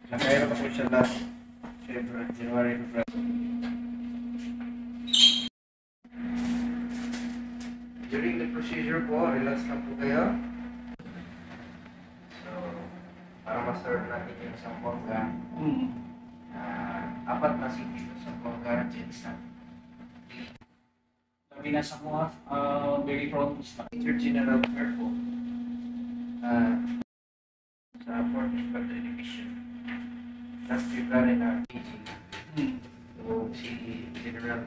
Nakahirap ako siya last February, January, February. During the procedure po, relax lang po kayo. So, para ma-serve natin yung isang bongga, apat na city sa bongga Jensen. Sabi na sa mga very frontis na. Major General Care po. Sa 4th Infantry Division. Last February na PG. So, si General.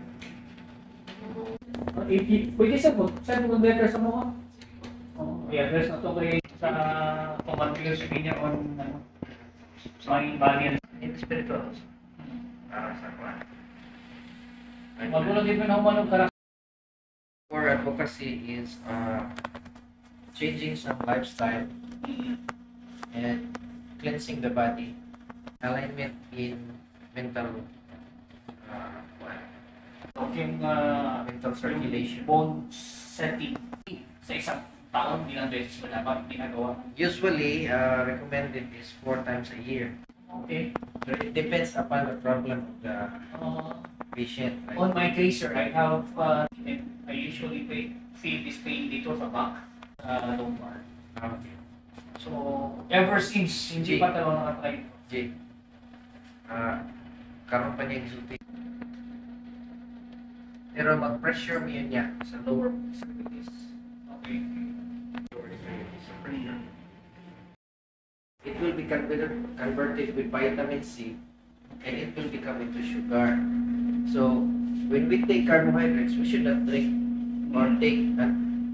Pwede sa po, saan mo letter sa mga? Address na to kay sa command philosophy niya on sa Balian. In spirituals. Para sa kwan. Magulo din mo na humanong karas. For advocacy is changing some lifestyle and cleansing the body, alignment in mental mental circulation. Bone setting sa isang taon, ilang beses mo dapat ginagawa? Usually, recommended is 4 times a year. Okay. So it depends upon the problem of the patient. Right? On my case, sir, I have, I usually feel this pain dito sa back, lumbar. Okay. So, ever since, hindi pa talaga nakatry. Jake, karoon pa niya exudate. Pero mag-pressure mo yun niya sa lower extremities. Okay. Lower extremities sa pressure. It will be converted with vitamin C and it will become into sugar. So, when we take carbohydrates, we should not drink or take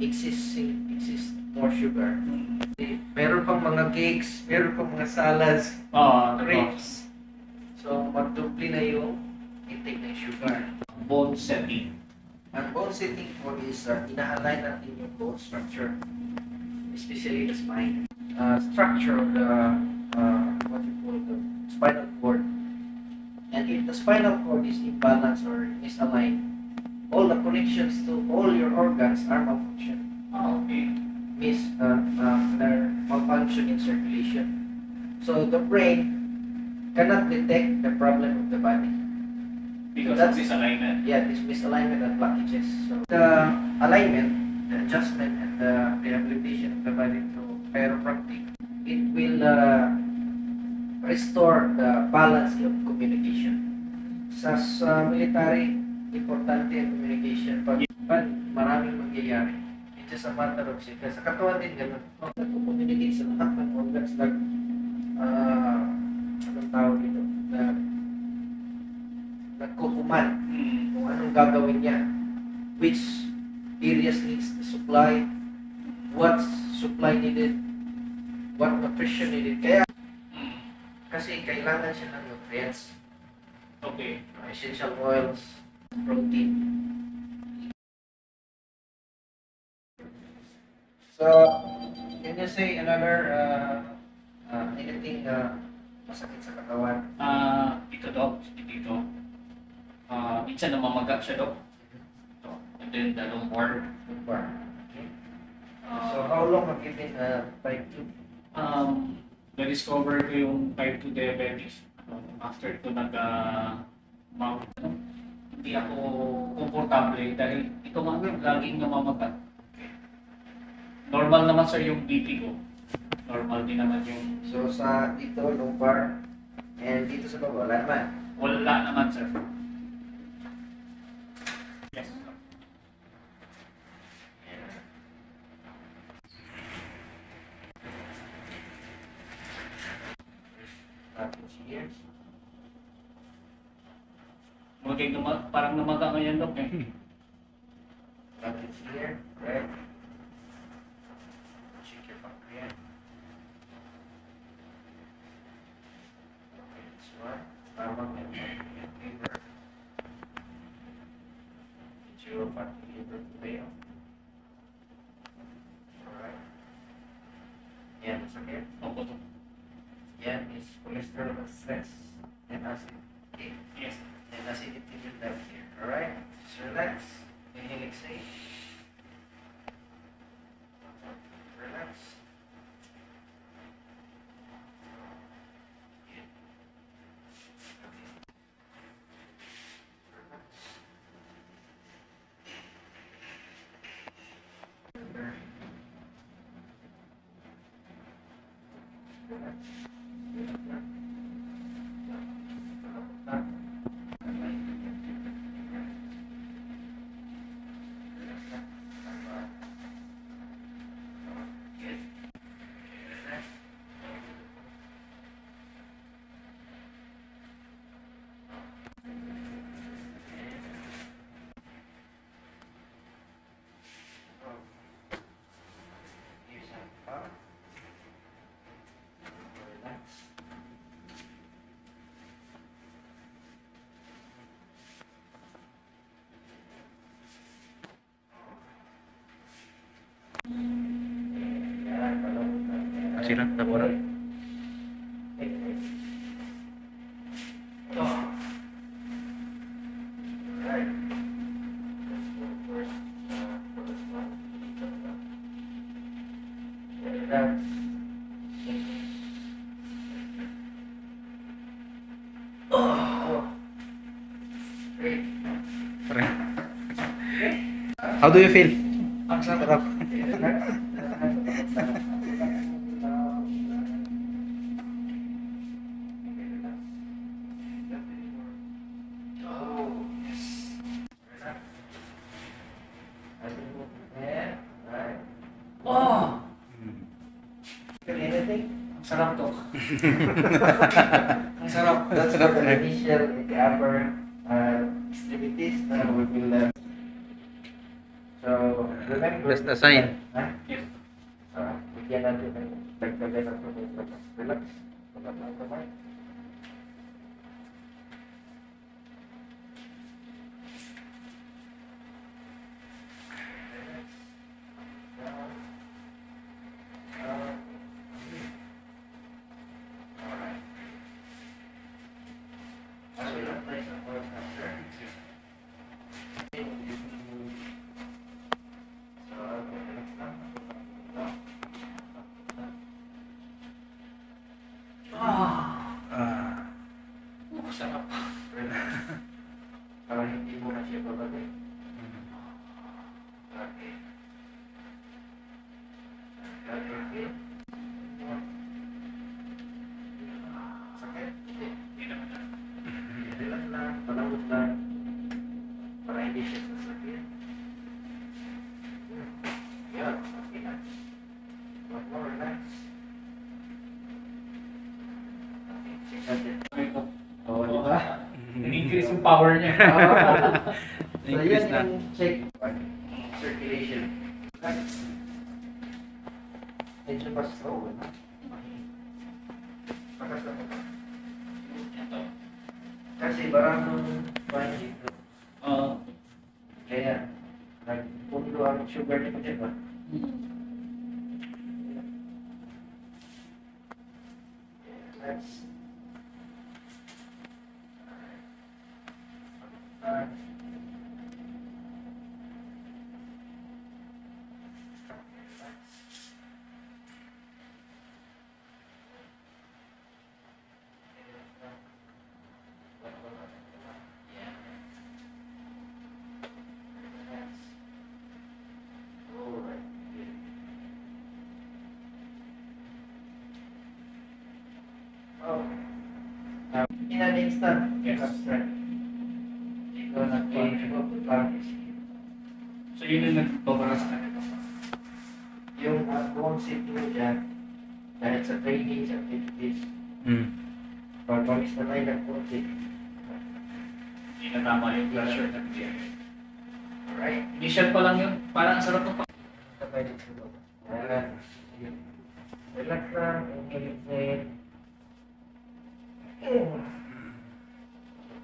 excess more sugar. Meron pang mga cakes, meron pang mga salads, crepes. So, magdupli na yung intake ng sugar. Bone setting. Ang bone setting po is ina-align natin yung bone structure, especially the spine. Structure of the, what you call the spinal cord. And if the spinal cord is imbalanced or misaligned, all the connections to all your organs are malfunction. Okay. They're malfunction in circulation. So the brain cannot detect the problem of the body. Because of this alignment. Yeah, this misalignment and blockages. So the alignment, the adjustment, and the rehabilitation of the body through chiropractic, it will restore the balance of communication. Sa military, importante ang communication. Pag maraming mangyayari, it's just a matter of second. Sa katawan din, ganun. Nag-communicate sa lahat ng organs, anong tawag dito, nagkukuman kung anong gagawin niya, which areas needs the supply, what supply needed, what nutrition needed. Kaya, kasi kailangan siya ng nutrients. Okay. Essential oils, protein. So, can you say another anything masakit sa katawan? Dito, Dok. Dito. Minsan namamaga siya, Dok. Ito. And then the lumbar. Okay. So, how long have you been type 2? Na-discover ko yung type 2 diabetes. After ko hindi ako komportable dahil ito laging namamaga. Normal naman, sir, yung BP ko. Normal din naman yung... So, sa dito, lumbar, and dito sa baba, wala naman. Wala naman, sir. Yes. Here. Parang namaga ngayon, Dok, eh. Here, right? Check your pancreas. Okay, this one. Stomach and liver. Your fatty liver fail. Alright. Yan, sakit. Opo, Dok. Yan is cholesterol stress and acid. Okay. Yes. And acidity will down here. Alright? Just relax. Inhale, exhale. Relax. Sila, tapos How do you feel? Ang sarap. Oh! Anything? Ang sarap to. Ang sarap. That's for the initial in the upper extremities. Now we will. So remember. That's the sign. Huh? Yes. Bigyan natin ng dagdagan ng relax. Relax. Relax. Sarap. Para hindi mo na siya babagay. Okay. Okay. Sakit? Relax lang, palambot lang. Para hindi siya sasakit. Yan, okay na. More relax. Okay, check natin. Oh, di ba? In-increase yung power niya. So Increase yan na. yung check circulation. Medyo pa slow, no? Pakas na pa. Kasi maraming spine dito. Kaya, nagpundo ang sugar nito dyan ba? That's in an instant, Yes. Ikaw nag-practice. So yun yung nagpapara sa akin. Yung concept mo dyan, dahil sa training, sa activities, pag-mamis na tayo ng konti. Hindi na tama yung pressure na bigyan. Alright? Initial pa lang yun. Parang ang sarap ng Sabay dito. Ayan. Relax lang, inhale.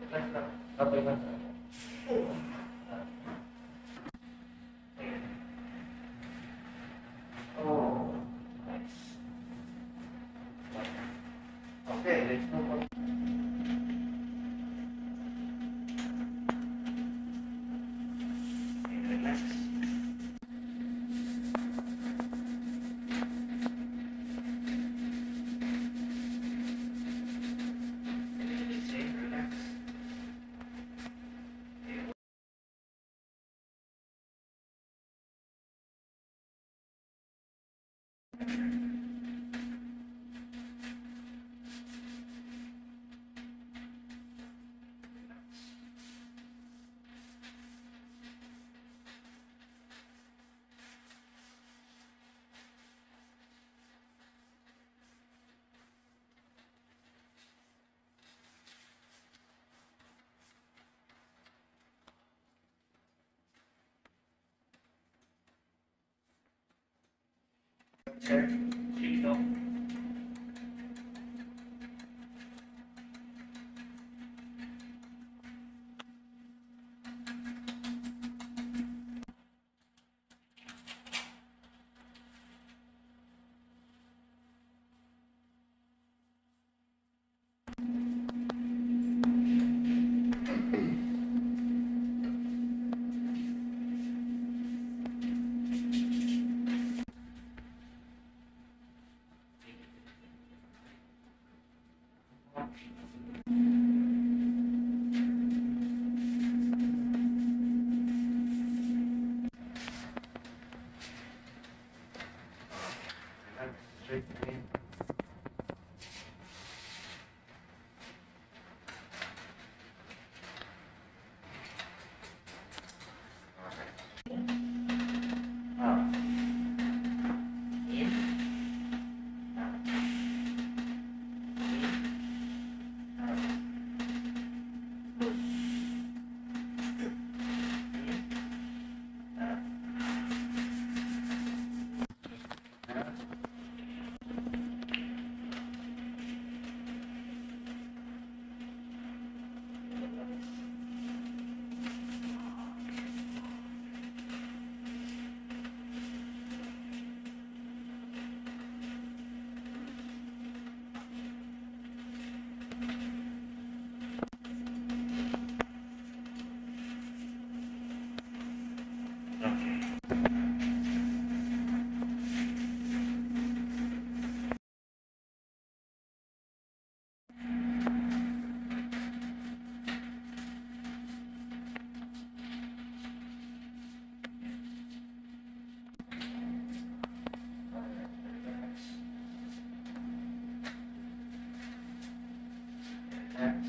Relax lang, sabay lang. Oh, nice. Okay, let's move on. Okay, relax. Relax. Sir. Dito. Straight in. Ah. In. Out. In. Out. Push. In. Out. Out. Relax.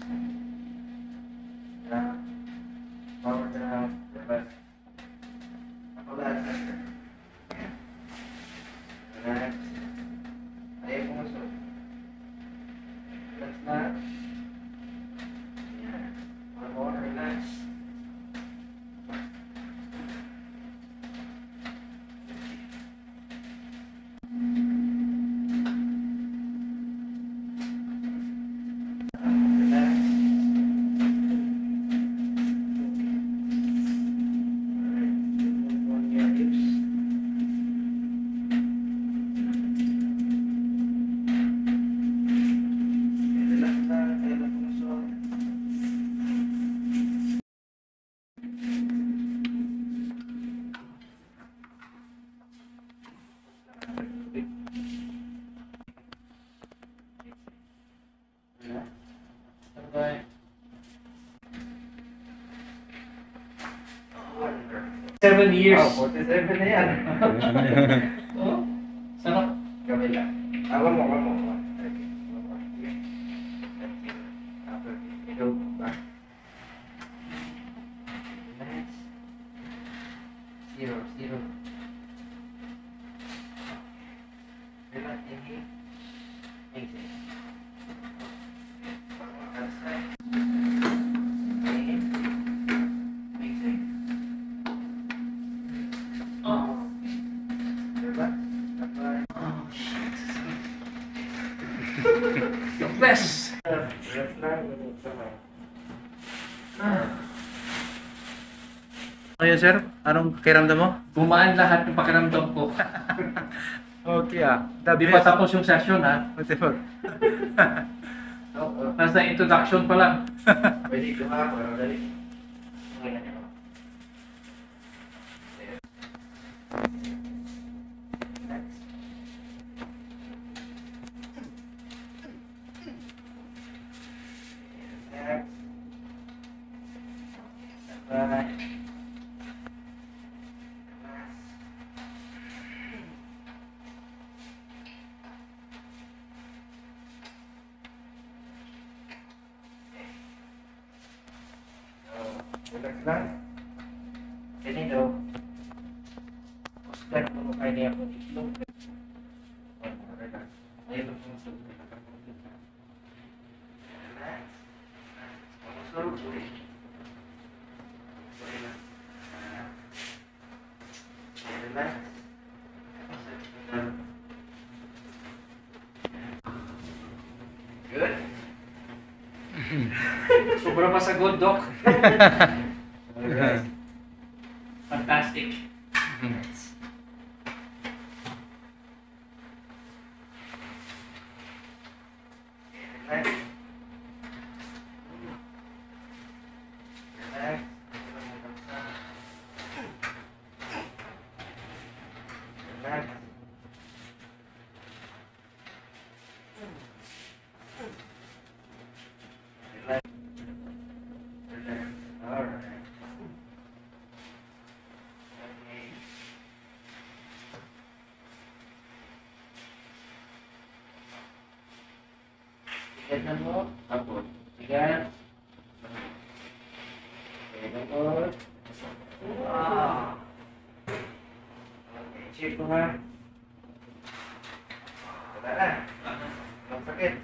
Down. Lower down. Relax. Relax. Relax. Ayaw mo gusto. Relax na. Yeah. One more. Relax. Relax. Alright. Move on your hips. Relax na. Kaya na puso. Relax. Bye. Wonderful. 7 years. Oh, 47 na yan. Oh, sarap. Kabila. One more, one more. Okay. One more. Okay. After middle, back. Relax. Zero, zero. Relax, inhale. Exhale. Outside. Inhale. Exhale. Oh. Relax. Apply. Oh, shit. The best. Relax lang. Ano yun, sir? Anong kiramdam mo? Gumaan lahat ng pakiramdam ko. Okay the Di pa tapos yung session ha. Beautiful. Nasa introduction pa lang. Pwede kumaka, pero dali. Okay na niyo. Relax. Relax. Apply. Relax. Relax lang. Ganito. Husgan mo kayo niya kung itlog. Relax. Ayun ang pumusog. Relax. Pumusog. Relax. Relax. Sobra pa sa good, Doc. Alright. Fantastic. Relax. Relax. Relax. Relax. Relax. All right. Okay. Tignan mo. Tapos. Tigan. Okay, tapos. Ah. Okay, check mo ha. Wala na. Ang sakit.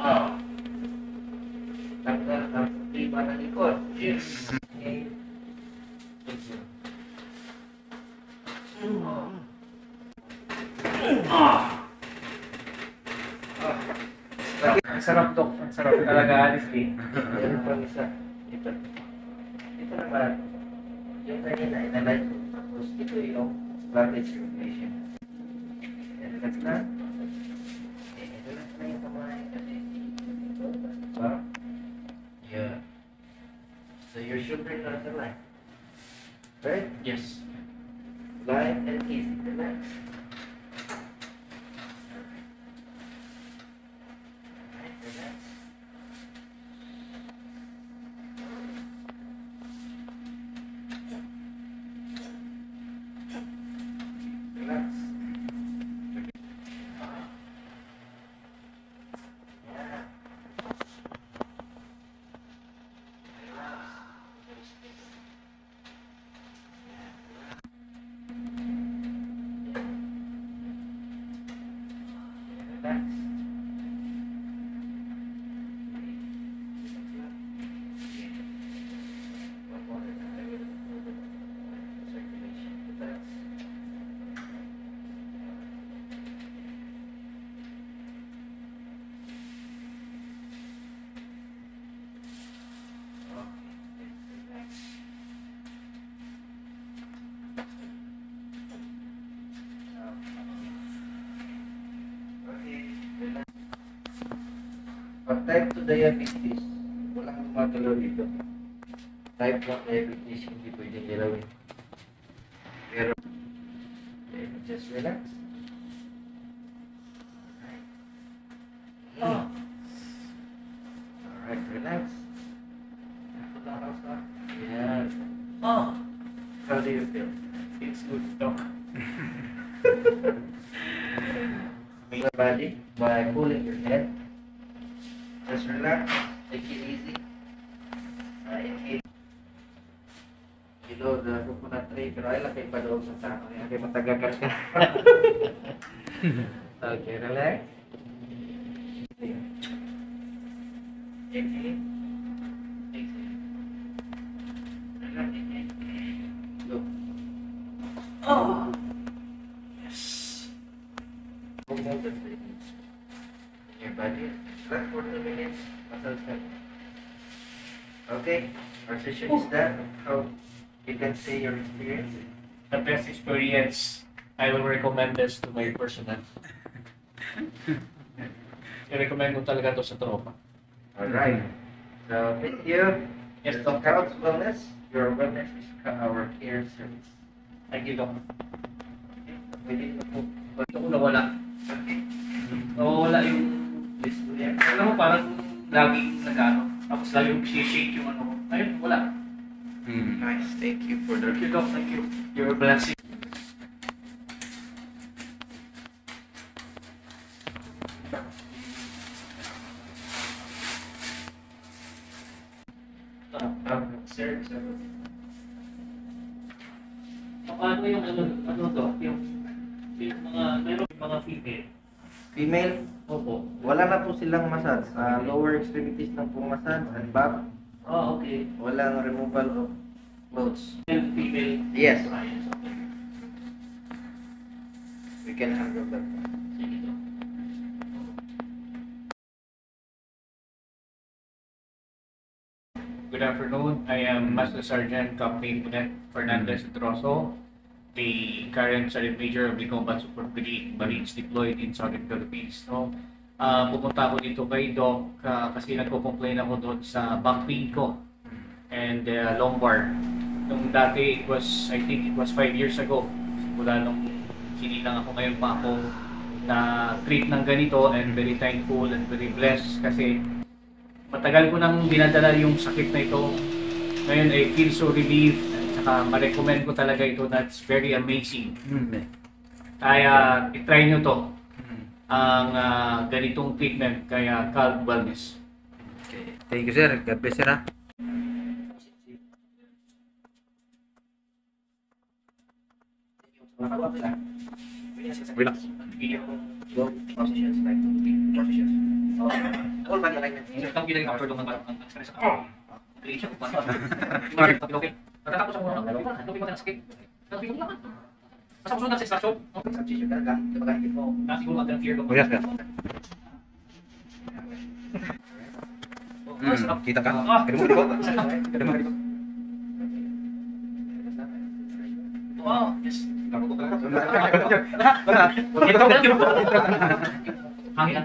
Oh. Tanggal ang lima ng likod. Yes. Okay. Ang sarap, Doc. Ang sarap talaga, honestly. Meron pang isa. Ito. Ito naman. Yung kanina, inalight ko. Tapos ito yung blood circulation. Yan, relax na. Okay, relax na yung kamay. Kasi ito, diba? Yeah. So your shoulder not aligned. Right? Yes. Light and easy. Relax. Alright, relax. Relax. Yeah. Relax. One more time. Circulation. Relax. Relax. Okay, relax. Pag type 2 diabetes, walang gumagalaw dito. Type 1 diabetes, hindi pwedeng galawin. Pero, okay, just relax. Alright. Oh. Alright, relax. Yeah. Oh. How do you feel? It's good, Doc. Move your body by pulling your head. Just relax. Take it easy. Inhale. You know the coconut tree, pero ay laki pa doon sa sako. Kaya matagagan ka. Okay, relax. Exhale. Exhale. Relax. Inhale. Go. Oh. Yes. Move the breathing. Your body. Relax for 2 minutes. Muscle step. Okay. Our session is done. How you can say your experience? The best experience. I will recommend this to my personal. I-recommend ko talaga to sa tropa. Alright. So thank you. Yes, Your Doc. Scouts Wellness. Your wellness is our care service. Thank you, Doc. Pwede na po. Ito ko nawala. Okay. Nawawala yung... Please do yan. Alam mo, parang laging nag-ano. Tapos laging shake yung ano ko. Ayun, wala. Nice. Thank you for the Thank you, Doc. Thank you. You're a blessing. sir. Paano yung ano to? Yung mga meron mga female. Female, Opo. wala na po silang massage. Lower extremities lang po massage and back. Oh, okay. Walang removal of clothes. And female. Yes. Ayos, okay. We can handle that. Sige, Dok. Good afternoon. I am Master Sergeant Captain Punet Fernandez Troso, the current Sergeant Major of the Combat Support Brigade Marines deployed in Southern Philippines. No? Pupunta ako dito kay Doc kasi nagko-complain ako doon sa back pain ko and lumbar. Nung dati, I think it was 5 years ago. Simula nung sinilang ako, ngayon pa ako na treat ng ganito, and very thankful and very blessed kasi matagal ko nang dinadala yung sakit na ito. Ngayon I feel so relieved at saka ma-recommend ko talaga ito. That's very amazing. Kaya itry nyo to. Ang ganitong treatment kaya Calm Wellness. Okay. Thank you, sir. God bless, sir, ha? Relax. Go positions like positions. All body alignment. Ang pinag-capture doon ng express ako. Creation ko pa. Okay. Natatapos ako ng lupin mo ng sakit. Lupin mo lang. Basta ko sunod sa instruction. Substitution ka lang. Kapag higit mo. Siguro mag-fear ko. Oh, yes, yes. Kita ka? Kaya mo dito? Kaya mo dito? Wow. Yes. Hangin.